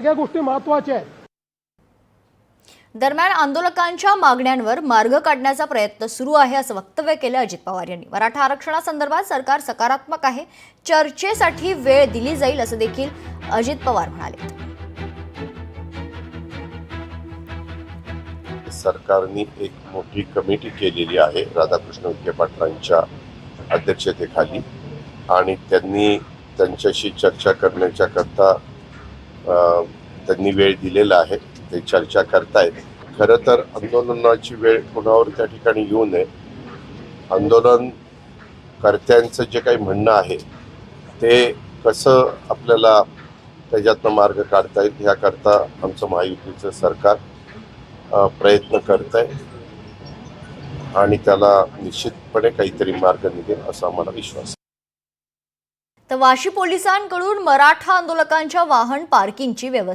सगळ्या गोष्टी महत्त्वाच्या आहेत। दरम्यान आंदोलकांच्या मागण्यांवर मार्ग काढण्याचा प्रयत्न सुरू आहे असं वक्तव्य केलं अजित पवार यांनी। मराठा आरक्षणासंदर्भात सरकार सकारात्मक आहे, चर्चेसाठी वेळ दिली जाईल असं देखील अजित पवार म्हणाले। सरकारने एक मोठी कमिटी केलेली आहे राधाकृष्ण विखे पाटलांच्या अध्यक्षतेखाली आणि त्यांनी त्यांच्याशी चर्चा करण्याच्या करता त्यांनी वेळ दिलेला आहे। ते चर्चा करतायत। खरं तर आंदोलनाची वेळ कोणावर त्या ठिकाणी येऊ नये। आंदोलनकर्त्यांचं जे काही म्हणणं आहे ते कसं आपल्याला त्याच्यातनं मार्ग काढता येईल ह्याकरता आमचं महायुतीचं सरकार प्रयत्न करत आहे आणि त्याला निश्चितपणे काहीतरी मार्ग निघेल असा आम्हाला विश्वास आहे। तर वाशी पोलिसांकडून मराठा आंदोलकांच्या वाहन पार्किंगची व्यवस्था